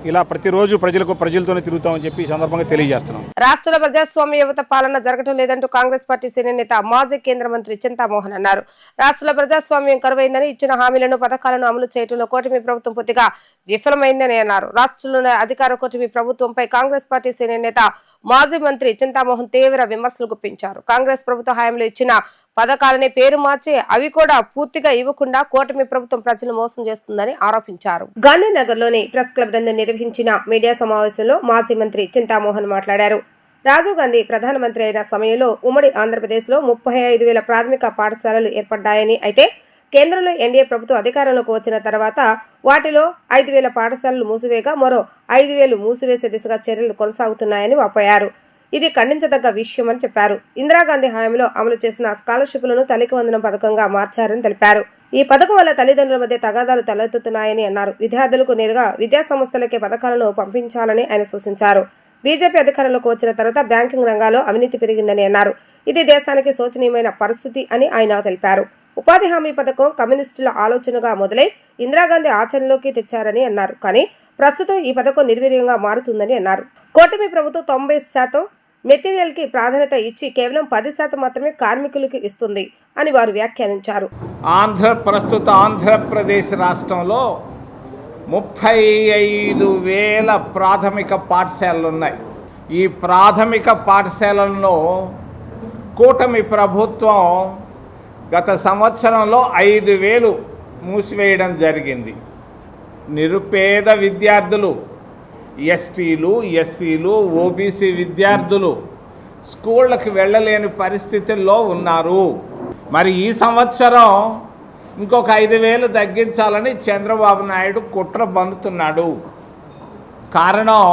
S6: ఇలా ప్రతిరోజు ప్రజలతోనే తిరుగుతామని చెప్పి ఈ సందర్భంగా తెలియజేస్తున్నాం.
S1: రాష్ట్రంలో ప్రజాస్వామ్యయుత పాలన జరగటం లేదంటూ కాంగ్రెస్ పార్టీ సీనియర్ నేత మాజీ కేంద్ర మంత్రి చింతామోహన్ అన్నారు. రాష్ట్రంలో ప్రజాస్వామ్యం కరువైందని, ఇచ్చిన హామీలను, పథకాలను అమలు చేయడంలో కూటమి ప్రభుత్వం పూర్తిగా విఫలమైందని అన్నారు. రాష్ట్రంలోని అధికార కూటమి ప్రభుత్వంపై కాంగ్రెస్ పార్టీ సీనియర్ నేత మాజీ మంత్రి చింతామోహన్ తీవ్ర విమర్శలు గుప్పించారు. కాంగ్రెస్ ప్రభుత్వ హయాంలో ఇచ్చిన పథకాలని పేరు మార్చి అవి కూడా పూర్తిగా ఇవ్వకుండా కూటమి ప్రభుత్వం ప్రజలు మోసం చేస్తుందని ఆరోపించారు. గాంధీనగర్లోని ప్రెస్ క్లబ్ నందు నిర్వహించిన మీడియా సమావేశంలో మాజీ మంత్రి చింతామోహన్ మాట్లాడారు. రాజీవ్ గాంధీ ప్రధానమంత్రి అయిన సమయంలో ఉమ్మడి ఆంధ్రప్రదేశ్లో 35,000 ప్రాథమిక పాఠశాలలు ఏర్పడ్డాయని, అయితే కేంద్రంలో ఎన్డీఏ ప్రభుత్వం అధికారంలోకి వచ్చిన తర్వాత వాటిలో 5,000 పాఠశాలలు మూసివేయగా మరో 5,000 మూసివేసే దిశగా చర్యలు కొనసాగుతున్నాయని వాపోయారు. ఇది ఖండించదగ్గ విషయమని చెప్పారు. ఇందిరాగాంధీ హయాంలో అమలు చేసిన స్కాలర్షిప్లను తల్లికి వందనం పథకంగా మార్చారని తెలిపారు. ఈ పథకం వల్ల తల్లిదండ్రుల మధ్య తగాదాలు తలెత్తుతున్నాయని అన్నారు. విద్యార్థులకు నేరుగా విద్యా సంస్థలకే పథకాలను పంపించాలని ఆయన సూచించారు. బీజేపీ అధికారంలోకి వచ్చిన తర్వాత బ్యాంకింగ్ రంగాల్లో అవినీతి పెరిగిందని అన్నారు. ఇది దేశానికి శోచనీయమైన పరిస్థితి అని ఆయన తెలిపారు. ఉపాధి హామీ పథకం కమ్యూనిస్టుల ఆలోచనగా మొదలై ఇందిరాగాంధీ ఆచరణలోకి తెచ్చారని అన్నారు. కానీ ప్రస్తుతం ఈ పథకం నిర్వీర్యంగా మారుతుందని అన్నారు. కూటమి ప్రభుత్వం 90% మెటీరియల్ కి ప్రాధాన్యత ఇచ్చి కేవలం 10% మాత్రమే కార్మికులకు ఇస్తుంది అని వారు వ్యాఖ్యానించారు.
S7: ప్రస్తుత ఆంధ్రప్రదేశ్ రాష్ట్రంలో 35,000 ప్రాథమిక పాఠశాలలు ఉన్నాయి. ఈ ప్రాథమిక పాఠశాలలను కూటమి ప్రభుత్వం గత సంవత్సరంలో 5,000 మూసివేయడం జరిగింది. నిరుపేద విద్యార్థులు, ఎస్టీలు, ఎస్సీలు, ఓబీసీ విద్యార్థులు స్కూళ్ళకి వెళ్ళలేని పరిస్థితుల్లో ఉన్నారు. మరి ఈ సంవత్సరం ఇంకొక 5,000 తగ్గించాలని చంద్రబాబు నాయుడు కుట్ర బందుతున్నాడు. కారణం,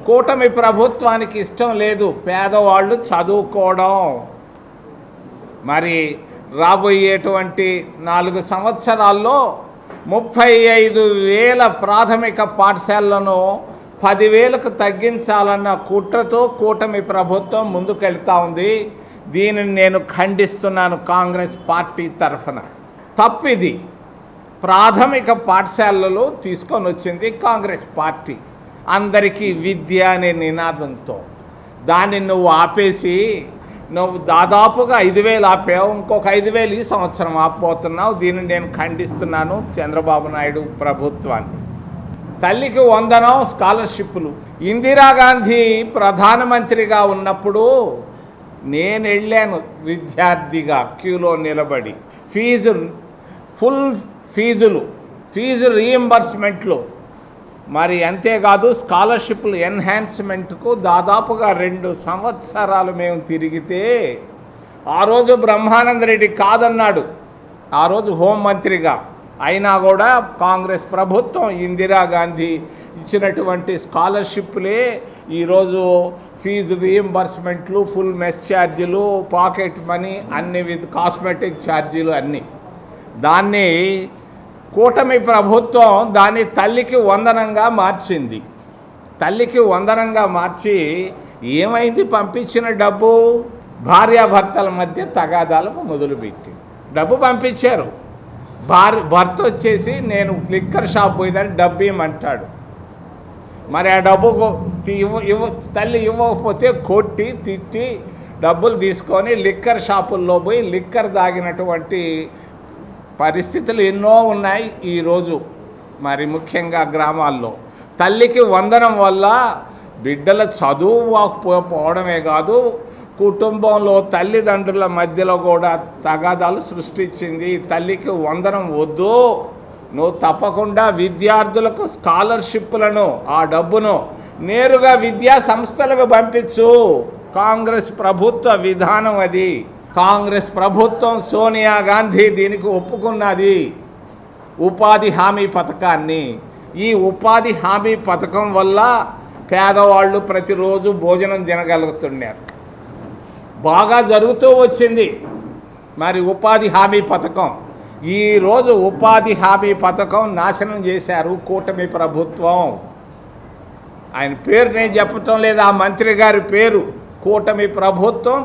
S7: కూటమి ప్రభుత్వానికి ఇష్టం లేదు పేదవాళ్ళు చదువుకోవడం. మరి రాబోయేటువంటి 4 సంవత్సరాల్లో 35,000 ప్రాథమిక పాఠశాలలను 10,000కు తగ్గించాలన్న కుట్రతో కూటమి ప్రభుత్వం ముందుకెళ్తా ఉంది. దీనిని నేను ఖండిస్తున్నాను. కాంగ్రెస్ పార్టీ తరఫున తప్పిది. ప్రాథమిక పాఠశాలలు తీసుకొని వచ్చింది కాంగ్రెస్ పార్టీ, అందరికీ విద్య అనే నినాదంతో. దాన్ని నువ్వు ఆపేసి నువ్వు దాదాపుగా 5,000 ఆపావు, ఇంకొక 5,000 ఈ సంవత్సరం ఆపబోతున్నావు. దీన్ని నేను ఖండిస్తున్నాను చంద్రబాబు నాయుడు ప్రభుత్వాన్ని. తల్లికి వందనం స్కాలర్షిప్లు. ఇందిరాగాంధీ ప్రధానమంత్రిగా ఉన్నప్పుడు నేను వెళ్ళాను విద్యార్థిగా క్యూలో నిలబడి. ఫీజు రీయింబర్స్మెంట్లు, మరి అంతేకాదు స్కాలర్షిప్లు ఎన్హాన్స్మెంట్కు దాదాపుగా 2 సంవత్సరాలు మేము తిరిగితే ఆ రోజు బ్రహ్మానంద రెడ్డి కాదన్నాడు, ఆ రోజు హోంమంత్రిగా. అయినా కూడా కాంగ్రెస్ ప్రభుత్వం ఇందిరాగాంధీ ఇచ్చినటువంటి స్కాలర్షిప్లే ఈరోజు ఫీజు రీయింబర్స్మెంట్లు, ఫుల్ మెస్ ఛార్జీలు, పాకెట్ మనీ, అన్ని విత్ కాస్మెటిక్ ఛార్జీలు అన్నీ. దాన్ని కూటమి ప్రభుత్వం దాన్ని తల్లికి వందనంగా మార్చింది. తల్లికి వందనంగా మార్చి ఏమైంది? పంపించిన డబ్బు భార్యాభర్తల మధ్య తగాదాలకు మొదలుపెట్టి డబ్బు పంపించారు. భర్త వచ్చేసి నేను లిక్కర్ షాప్ పోయిందని డబ్బు ఇవ్వమంటాడు. మరి ఆ డబ్బు తల్లి ఇవ్వకపోతే కొట్టి తిట్టి డబ్బులు తీసుకొని లిక్కర్ షాపుల్లో పోయి లిక్కర్ తాగినటువంటి పరిస్థితులు ఎన్నో ఉన్నాయి ఈరోజు. మరి ముఖ్యంగా గ్రామాల్లో తల్లికి వందనం వల్ల బిడ్డల చదువు పోవడమే కాదు, కుటుంబంలో తల్లిదండ్రుల మధ్యలో కూడా తగాదాలు సృష్టించింది. తల్లికి వందనం వద్దు, నువ్వు తప్పకుండా విద్యార్థులకు స్కాలర్షిప్లను, ఆ డబ్బును నేరుగా విద్యా సంస్థలకు పంపించు. కాంగ్రెస్ ప్రభుత్వ విధానం అది. కాంగ్రెస్ ప్రభుత్వం, సోనియా గాంధీ దీనికి ఒప్పుకున్నది, ఉపాధి హామీ పథకాన్ని. ఈ ఉపాధి హామీ పథకం వల్ల పేదవాళ్ళు ప్రతిరోజు భోజనం తినగలుగుతున్నారు. బాగా జరుగుతూ వచ్చింది మరి ఉపాధి హామీ పథకం. ఈరోజు ఉపాధి హామీ పథకం నాశనం చేశారు కూటమి ప్రభుత్వం. ఆయన పేరు నేను చెప్పటం లేదు, ఆ మంత్రి గారి పేరు. కూటమి ప్రభుత్వం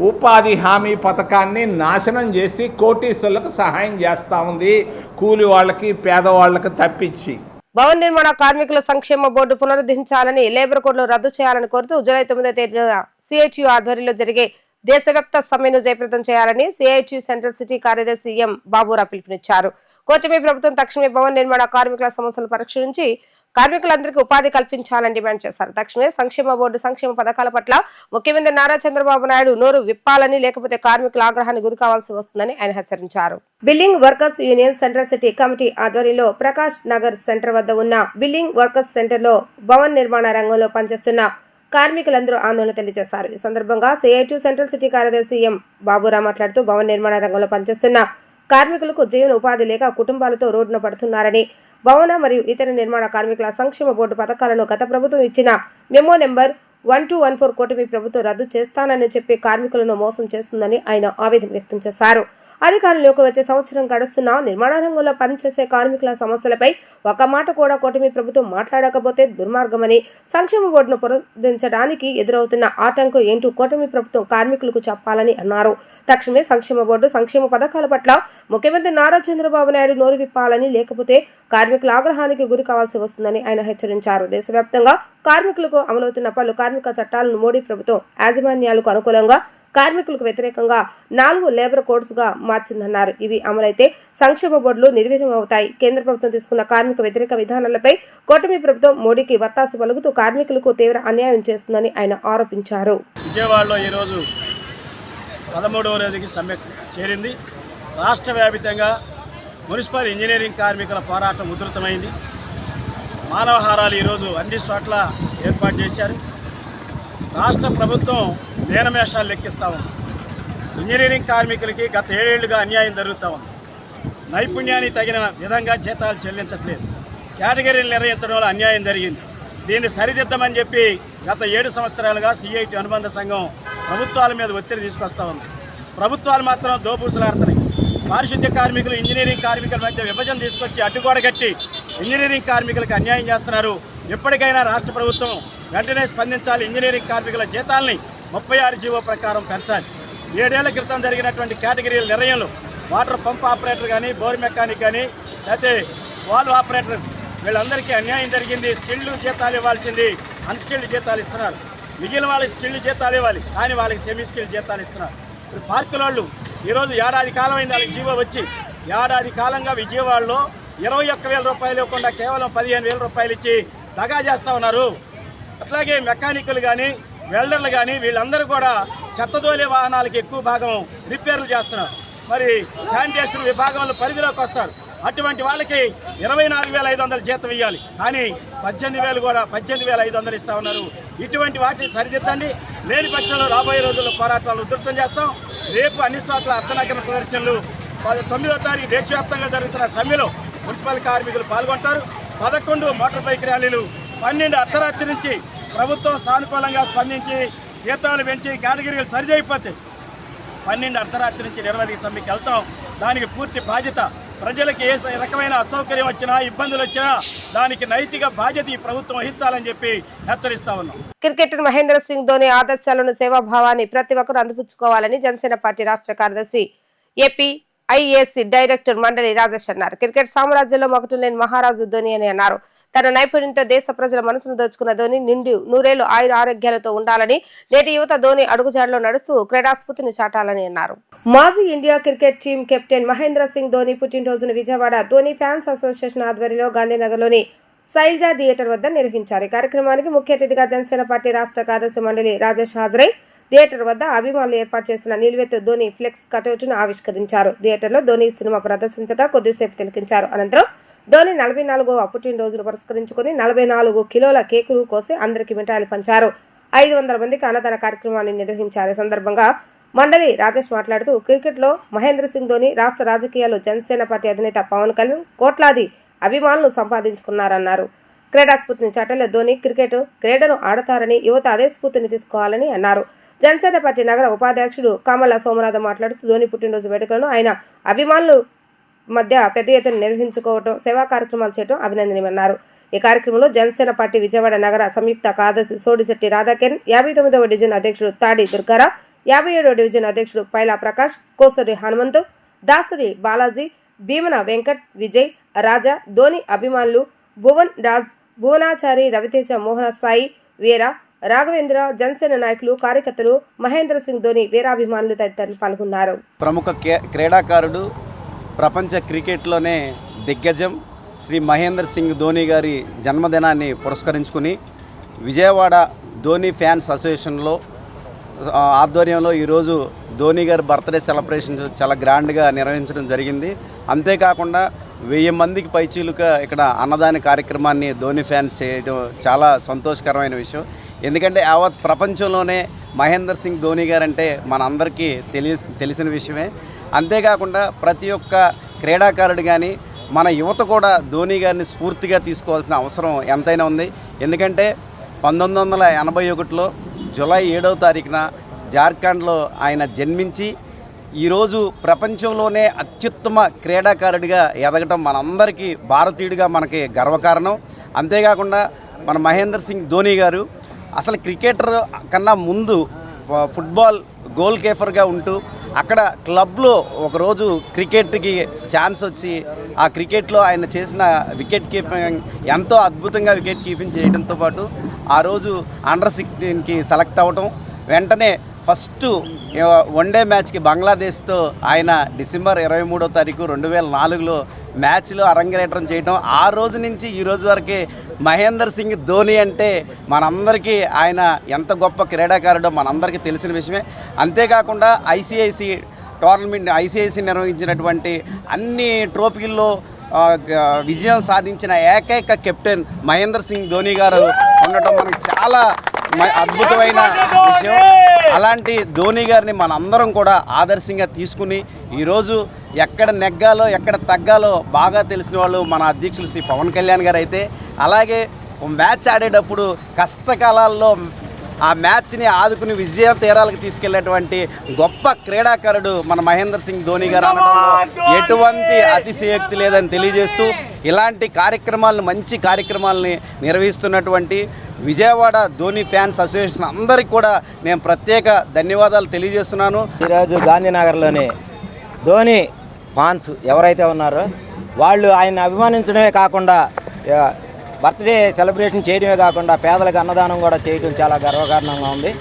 S7: ఉపాధి హామీ పథకాన్ని నాశనం చేసి కోటీశ్వరులకు సహాయం చేస్తూ ఉంది, కూలి వాళ్ళకి పేదవాళ్ళకి తప్పించి.
S1: భవన నిర్మాణ కార్మికుల సంక్షేమ బోర్డు పునరుద్ధరించాలని, లేబర్ కోడ్లు రద్దు చేయాలని కోరుతూ జూలై 9వ తేదీన సిఐటియు ఆధ్వర్యంలో జరిగే దేశవ్యాప్త సమ్మెను జయప్రదం చేయాలని సిఐటియు సెంట్రల్ సిటీ కార్యదర్శి ఎం బాబురా పిలుపునిచ్చారు. కూటమి ప్రభుత్వం తక్షణమే భవన నిర్మాణ కార్మికుల సమస్యలు పరిష్కరించి కార్మికులందరికీ ఉపాధి కల్పించాలని డిమాండ్ చేశారు. తక్షణమే సంక్షేమ బోర్డు సంక్షేమ పథకాల పట్ల ముఖ్యమంత్రి నారా చంద్రబాబు నాయుడు నోరు విప్పాలని, లేకపోతే కార్మికుల ఆగ్రహాన్ని గురి కావాల్సి వస్తుందని ఆయన హెచ్చరించారు. Billing workers union central city committee ఆధ్వర్యంలో ప్రకాష్ నగర్ సెంటర్ వద్ద ఉన్న బిల్లింగ్ వర్కర్స్ సెంటర్ లో భవన నిర్మాణ రంగంలో పనిచేస్తున్న కార్మికులందరూ ఆందోళన తెలియజేశారు. ఈ సందర్భంగా CI2 సెంట్రల్ సిటీ కార్యదర్శి ఎం బాబురావు మాట్లాడుతూ భవన నిర్మాణ రంగంలో పనిచేస్తున్న కార్మికులకు జీవన ఉపాధి లేక కుటుంబాలతో రోడ్డున పడుతున్నారని, భవన మరియు ఇతర నిర్మాణ కార్మికుల సంక్షేమ బోర్డు పథకాలను గత ప్రభుత్వం ఇచ్చిన మెమో నెంబర్ 1214 కూటమి ప్రభుత్వం రద్దు చేస్తానని చెప్పి కార్మికులను మోసం చేస్తుందని ఆయన ఆవేదన వ్యక్తం చేశారు. అధికారంలోకి వచ్చే సంవత్సరం గడుస్తున్నా నిర్మాణ రంగంలో పనిచేసే కార్మికుల సమస్యలపై ఒక మాట కూడా కూటమి ప్రభుత్వం మాట్లాడకపోతే దుర్మార్గమని, సంక్షేమ బోర్డును పునరుద్ధరించడానికి ఎదురవుతున్న ఆటంకం ఏంటో కూటమి ప్రభుత్వం కార్మికులకు చెప్పాలని అన్నారు. తక్షణమే సంక్షేమ బోర్డు సంక్షేమ పథకాల పట్ల ముఖ్యమంత్రి నారా చంద్రబాబు నాయుడు నోరు విప్పాలని, లేకపోతే కార్మికుల ఆగ్రహానికి గురి కావాల్సి వస్తుందని ఆయన హెచ్చరించారు. దేశవ్యాప్తంగా కార్మికులకు అమలవుతున్న పలు కార్మిక చట్టాలను మోడీ ప్రభుత్వం యాజమాన్యాలకు అనుకూలంగా, కార్మికులకు వ్యతిరేకంగా 4 లేబర్ కోడ్స్ గా మార్చిందన్నారు. ఇవి అమలైతే సంక్షేమ బోర్డులు నిర్వీర్యం అవుతాయి. కేంద్ర ప్రభుత్వం తీసుకున్న కార్మిక వ్యతిరేక విధానాలపై కూటమి ప్రభుత్వం మోడీకి వత్తాసు పలుకుతూ కార్మికులకు తీవ్ర అన్యాయం చేస్తుందని ఆయన ఆరోపించారు.
S8: విజయవాడలో ఈరోజు 13వ రోజుకి సమ్మె చేరింది. రాష్ట్ర వ్యాప్తంగా మున్సిపల్ ఇంజనీరింగ్ కార్మికుల పోరాటం ఉధృతమైంది. మానవహారాలు ఈరోజు అన్ని చోట్ల ఏర్పాటు చేశారు. రాష్ట్ర ప్రభుత్వం నేనమేషాలు లెక్కిస్తూ ఉంది. ఇంజనీరింగ్ కార్మికులకి గత 7 ఏళ్లుగా అన్యాయం జరుగుతూ ఉంది. నైపుణ్యానికి తగిన విధంగా జీతాలు చెల్లించట్లేదు. కేటగిరీలు నిర్ణయించడంలో అన్యాయం జరిగింది. దీన్ని సరిదిద్దమని చెప్పి గత 7 సంవత్సరాలుగా CI2 అనుబంధ సంఘం ప్రభుత్వాల మీద ఒత్తిడి తీసుకొస్తూ ఉంది. ప్రభుత్వాలు మాత్రం దోబూసులాడుతున్నాయి. పారిశుద్ధ్య కార్మికులు, ఇంజనీరింగ్ కార్మికుల మధ్య విభజన తీసుకొచ్చి అడ్డుగోడ కట్టి ఇంజనీరింగ్ కార్మికులకు అన్యాయం చేస్తున్నారు. ఎప్పటికైనా రాష్ట్ర ప్రభుత్వం వెంటనే స్పందించాలి. ఇంజనీరింగ్ కార్మికుల జీతాలని 36 జీవో ప్రకారం పెంచాలి. 7 ఏళ్ల క్రితం జరిగినటువంటి కేటగిరీల నిర్ణయంలో వాటర్ పంప్ ఆపరేటర్ కానీ, బోర్ మెకానిక్ కానీ, లేకపోతే వాల్వ్ ఆపరేటర్ వీళ్ళందరికీ అన్యాయం జరిగింది. స్కిల్డ్ జీతాలు ఇవ్వాల్సింది అన్స్కిల్డ్ జీతాలు ఇస్తున్నారు. మిగిలిన వాళ్ళకి స్కిల్డ్ జీతాలు ఇవ్వాలి, కానీ వాళ్ళకి సెమీ స్కిల్డ్ జీతాలు ఇస్తున్నారు. ఇప్పుడు పార్కుల వాళ్ళు ఈరోజు ఏడాది కాలం అయింది వాళ్ళకి జీవో వచ్చి. ఏడాది కాలంగా విజయవాడలో 21,000 రూపాయలు ఇవ్వకుండా కేవలం 15,000 రూపాయలు ఇచ్చి దగా చేస్తూ ఉన్నారు. అట్లాగే మెకానికులు కానీ, వెల్డర్లు కానీ వీళ్ళందరూ కూడా చెత్తదోలే వాహనాలకి ఎక్కువ భాగం రిపేర్లు చేస్తున్నారు. మరి శానిటేషన్ విభాగంలో పరిధిలోకి వస్తారు. అటువంటి వాళ్ళకి 24,500 జీతం ఇవ్వాలి, కానీ 18,500 ఇస్తూ ఉన్నారు. ఇటువంటి వాటిని సరిదిద్దండి. లేని పక్షంలో రాబోయే రోజుల్లో పోరాటాలు ఉధృతం చేస్తాం. రేపు అన్ని చోట్ల అర్ధనగర ప్రదర్శనలు, 9వ తారీఖు దేశవ్యాప్తంగా జరుగుతున్న సమ్మెలో మున్సిపల్ కార్మికులు పాల్గొంటారు. 11 మోటార్ బైక్ ర్యాలీలు, 12 అర్ధరాత్రి నుంచి ప్రభుత్వం సానుకూలంగా స్పందించి జీతాలు పెంచి కేటగిరీలు సరిచేయకపోతాయి 12 అర్ధరాత్రి నుంచి నిరవధిక సమ్మెకి వెళ్తాం. దానికి పూర్తి బాధ్యత ప్రజలకు ఏ రకమైన అసౌకర్యం వచ్చినా, ఇబ్బందులు వచ్చినా దానికి నైతిక బాధ్యత ఈ ప్రభుత్వం వహించాలని చెప్పి హెచ్చరిస్తా ఉన్నాం.
S1: క్రికెటర్ మహేంద్ర సింగ్ ధోని ఆదర్శాలను, సేవాభావాన్ని ప్రతి ఒక్కరూ అందిపుచ్చుకోవాలని జనసేన పార్టీ రాష్ట్ర కార్యదర్శి APIAC డైరెక్టర్ మండలి రాజేష్ అన్నారు. క్రికెట్ సామ్రాజ్యంలో మొగటం లేని మహారాజు ధోని అని అన్నారు. తన నైపుణ్యంతో దేశ ప్రజల మనసును దోచుకున్న ధోని నిండు 100 ఏళ్లు ఆయుర ఆరోగ్యాలతో ఉండాలని, నేటి యువత ధోని అడుగుజాడలో నడుస్తూ క్రీడాస్ఫూర్తిని చాటాలని అన్నారు. మాజీ India cricket team captain Mahendra Singh Dhoni పుట్టినరోజును విజయవాడ ధోని ఫ్యాన్స్ అసోసియేషన్ ఆధ్వర్యంలో గాంధీనగర్లోని శైలజా థియేటర్ వద్ద నిర్వహించారు. ఈ కార్యక్రమానికి ముఖ్య అతిథిగా జనసేన పార్టీ రాష్ట్ర కార్యదర్శి మండలి రాజేష్ హాజరై థియేటర్ వద్ద అభిమానులు ఏర్పాటు చేసిన నిలువెత్తు ధోని ఫ్లెక్స్ కటౌట్ను ఆవిష్కరించారు. థియేటర్లో ధోని సినిమా ప్రదర్శించగా కొద్దిసేపు తిలకించారు. అనంతరం ధోని 44వ పుట్టినరోజును పురస్కరించుకుని 44 కిలోల కేకులు కోసి అందరికీ మిఠాయిలు పంచారు. 500 మందికి అన్నదాన కార్యక్రమాన్ని నిర్వహించారు. ఈ సందర్భంగా మండలి రాజేష్ మాట్లాడుతూ క్రికెట్లో మహేంద్ర సింగ్ ధోని రాష్ట్ర రాజకీయాల్లో జనసేన పార్టీ అధినేత పవన్ కళ్యాణ్ కోట్లాది అభిమానులు సంపాదించుకున్నారన్నారు. క్రీడాస్ఫూర్తిని చాటలే ధోని క్రీడను ఆడతారని, యువత అదే స్ఫూర్తిని తీసుకోవాలని అన్నారు. జనసేన పార్టీ నగర ఉపాధ్యక్షుడు కామల సోమనాథ్ మాట్లాడుతూ ధోని పుట్టినరోజు వేడుకలను ఆయన అభిమానులు మధ్య పెద్ద ఎత్తున నిర్వహించుకోవడం, సేవా కార్యక్రమాలు చేయడం అభినందనీయమన్నారు. ఈ కార్యక్రమంలో జనసేన పార్టీ విజయవాడ నగర సంయుక్త కార్యదర్శి సోడిశెట్టి రాధాకిరణ్, 59వ డివిజన్ అధ్యక్షుడు తాడి దుర్గారావు, 57వ డివిజన్ అధ్యక్షుడు పైలా ప్రకాష్, కోసరి హనుమంతు, దాసరి బాలాజీ, భీమన వెంకట్, విజయ్, రాజా, ధోని అభిమానులు, భువన్ రాజ్, భువనాచారి, రవితేజ, మోహన సాయి, వీర, రాఘవేంద్ర, జనసేన నాయకులు, కార్యకర్తలు, మహేంద్ర సింగ్ ధోని వీరాభిమానులు తదితరులు పాల్గొన్నారు.
S9: ప్రముఖ క్రీడాకారుడు, ప్రపంచ క్రికెట్లోనే దిగ్గజం, శ్రీ మహేందర్ సింగ్ ధోని గారి జన్మదినాన్ని పురస్కరించుకుని విజయవాడ ధోని ఫ్యాన్స్ అసోసియేషన్లో ఆధ్వర్యంలో ఈరోజు ధోని గారి బర్త్డే సెలబ్రేషన్స్ చాలా గ్రాండ్గా నిర్వహించడం జరిగింది. అంతేకాకుండా 1000 మందికి పైచీలుక ఇక్కడ అన్నదాన కార్యక్రమాన్ని ధోని ఫ్యాన్స్ చేయడం చాలా సంతోషకరమైన విషయం. ఎందుకంటే యావత్ ప్రపంచంలోనే మహేందర్ సింగ్ ధోని గారు అంటే మనందరికీ తెలిసిన విషయమే. అంతేకాకుండా ప్రతి ఒక్క క్రీడాకారుడు కానీ మన యువత కూడా ధోని గారిని స్ఫూర్తిగా తీసుకోవాల్సిన అవసరం ఎంతైనా ఉంది. ఎందుకంటే 1981లో జూలై 7వ తారీఖున జార్ఖండ్లో ఆయన జన్మించి ఈరోజు ప్రపంచంలోనే అత్యుత్తమ క్రీడాకారుడిగా ఎదగటం మనందరికీ భారతీయుడిగా మనకి గర్వకారణం. అంతేకాకుండా మన మహేందర్ సింగ్ ధోని గారు అసలు క్రికెటర్ కన్నా ముందు ఫుట్బాల్ గోల్ కీపర్గా ఉంటూ అక్కడ క్లబ్లో ఒకరోజు క్రికెట్కి ఛాన్స్ వచ్చి ఆ క్రికెట్లో ఆయన చేసిన వికెట్ కీపింగ్ ఎంతో అద్భుతంగా వికెట్ కీపింగ్ చేయడంతో పాటు ఆ రోజు అండర్-16కి సెలెక్ట్ అవ్వటం, వెంటనే ఫస్ట్ వన్డే మ్యాచ్కి బంగ్లాదేశ్తో ఆయన డిసెంబర్ 23వ తారీఖు 2004లో మ్యాచ్లో అరంగేట్రం చేయడం. ఆ రోజు నుంచి ఈ రోజు వరకు మహేందర్ సింగ్ ధోని అంటే మనందరికీ ఆయన ఎంత గొప్ప క్రీడాకారుడో మనందరికీ తెలిసిన విషయమే. అంతేకాకుండా ఐసీఐసీ నిర్వహించినటువంటి అన్ని ట్రోఫీల్లో విజయం సాధించిన ఏకైక కెప్టెన్ మహేందర్ సింగ్ ధోని గారు ఉండటం మనకు చాలా అద్భుతమైన విషయం. అలాంటి ధోని గారిని మనందరం కూడా ఆదర్శంగా తీసుకుని ఈరోజు ఎక్కడ నెగ్గాలో ఎక్కడ తగ్గాలో బాగా తెలిసిన వాళ్ళు మన అధ్యక్షులు శ్రీ పవన్ కళ్యాణ్ గారు అయితే, అలాగే మ్యాచ్ ఆడేటప్పుడు కష్టకాలాల్లో ఆ మ్యాచ్ని ఆదుకుని విజయ తీరాలకు తీసుకెళ్లేటువంటి గొప్ప క్రీడాకారుడు మన మహేందర్ సింగ్ ధోని గారు అనడంలో ఎటువంటి అతిశయోక్తి లేదని తెలియజేస్తూ ఇలాంటి మంచి కార్యక్రమాలని నిర్వహిస్తున్నటువంటి విజయవాడ ధోని ఫ్యాన్స్ అసోసియేషన్ అందరికీ కూడా నేను ప్రత్యేక ధన్యవాదాలు తెలియజేస్తున్నాను.
S10: ఈరోజు గాంధీనగర్లోని ధోని ఫ్యాన్స్ ఎవరైతే ఉన్నారో వాళ్ళు ఆయన్ని అభిమానించడమే కాకుండా బర్త్డే సెలబ్రేషన్ చేయడమే కాకుండా పేదలకు అన్నదానం కూడా చేయడం చాలా గర్వకారణంగా ఉంది.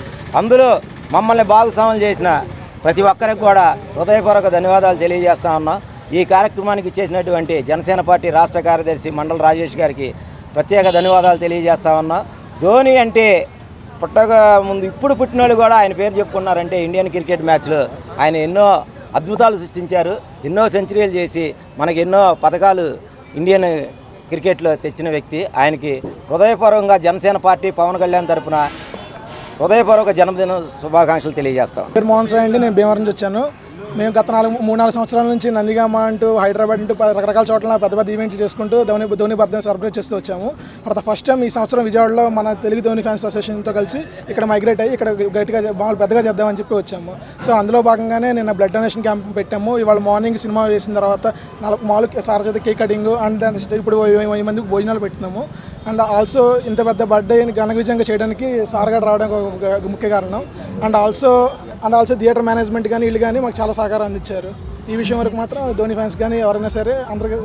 S10: అందులో మమ్మల్ని భాగస్వాములు చేసిన ప్రతి ఒక్కరికి కూడా హృదయపూర్వక ధన్యవాదాలు తెలియజేస్తా ఉన్నాం. ఈ కార్యక్రమానికి ఇచ్చేసినటువంటి జనసేన పార్టీ రాష్ట్ర కార్యదర్శి మండల రాజేష్ గారికి ప్రత్యేక ధన్యవాదాలు తెలియజేస్తా ఉన్నాం. ధోని అంటే పుట్టక ముందు ఇప్పుడు పుట్టిన వాళ్ళు కూడా ఆయన పేరు చెప్పుకున్నారంటే ఇండియన్ క్రికెట్ మ్యాచ్లో ఆయన ఎన్నో అద్భుతాలు సృష్టించారు, ఎన్నో సెంచరీలు చేసి మనకి ఎన్నో పథకాలు ఇండియన్ క్రికెట్లో తెచ్చిన వ్యక్తి. ఆయనకి హృదయపూర్వకంగా జనసేన పార్టీ పవన్ కళ్యాణ్ తరఫున హృదయపూర్వక జన్మదిన శుభాకాంక్షలు తెలియజేస్తాం.
S11: పేరు మోహన్ సాయి అండి. నేను భీమవరం నుంచి వచ్చాను. మేము గత 3-4 సంవత్సరాల నుంచి నందిగామ అంటూ హైదరాబాద్ అంటూ రకరకాల చోట్ల పెద్ద ఈవెంట్లు చేసుకుంటూ ధోని బర్త్డే సెలబ్రేట్ చేస్తూ వచ్చాము. ఫర్ ద ఫస్ట్ టైం ఈ సంవత్సరం విజయవాడలో మన తెలుగు ధోని ఫ్యాన్స్ అసోసియేషన్తో కలిసి ఇక్కడ మైగ్రేట్ అయ్యి ఇక్కడ గట్టిగా పెద్దగా చేద్దామని చెప్పి వచ్చాము. సో అందులో భాగంగానే నిన్న బ్లడ్ డొనేషన్ క్యాంప్ పెట్టాము. ఇవాళ మార్నింగ్ సినిమా వేసిన తర్వాత మామూలు సార్ చేత కేక్ కటింగ్ అండ్ ఇప్పుడు 1000 మందికి భోజనాలు పెడుతున్నాము. అండ్ ఆల్సో ఇంత పెద్ద బర్త్డే ఘన విజయంగా చేయడానికి సార్ గారు రావడం ఒక ముఖ్య కారణం. అండ్ ఆల్సో థియేటర్ మేనేజ్మెంట్ కానీ వీళ్ళు కానీ మాకు చాలా సహకారం అందించారు. ఈ విషయం వరకు మాత్రం ధోని ఫ్యాన్స్ కానీ ఎవరైనా సరే అందరికీ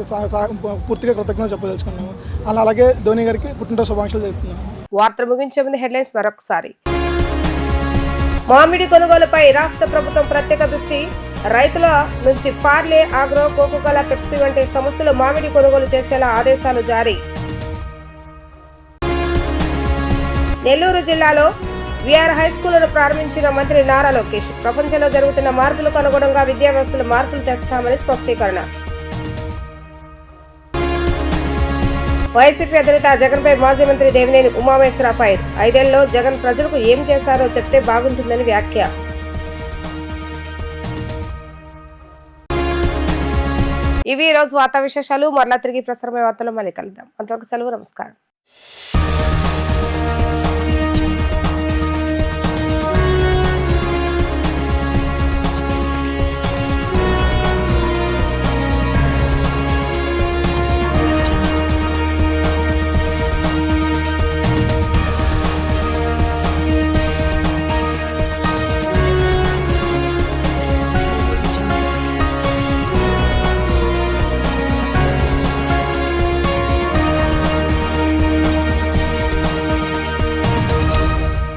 S11: పూర్తిగా కృతజ్ఞతలు చెప్పదలుచుకున్నాము. అండ్ అలాగే ధోని గారికి పుట్టినరోజు శుభాకాంక్షలు చెప్తున్నాము.
S1: వార్తలు ముగించే ముందు హెడ్లైన్స్ మరొకసారి. మామిడి కొనుగోలుపై రాష్ట్ర ప్రభుత్వం ప్రత్యేక దృష్టి. రైతుల నుంచి పార్లే, ఆగ్రో, కోకోకోలా, పెప్సీ వంటి సంస్థలు మామిడి కొనుగోలు చేసేలా ఆదేశాలు జారీ. నెల్లూరు జిల్లాలో విఆర్ హైస్కూళ్లను ప్రారంభించిన మంత్రి నారా లోకేష్. ప్రపంచంలో జరుగుతున్న మార్పులకు అనుగుణంగా విద్యా వ్యవస్థలో మార్పులు తెస్తామని స్పష్టీకరణ. వైసీపీ అధినేత జగన్పై మాజీ మంత్రి దేవినేని ఉమామహేశ్వర ఫైర్. 5 ఏళ్లలో జగన్ ప్రజలకు ఏం చేశారో చెప్తే బాగుంటుందని వ్యాఖ్య. ఇవి ఈ రోజు వార్తా విశేషాలు. మరలా తిరిగి ప్రసారమయ్యే వార్తల్లో మళ్ళీ కలుద్దాం. అంతవరకు సెలవు. నమస్కారం.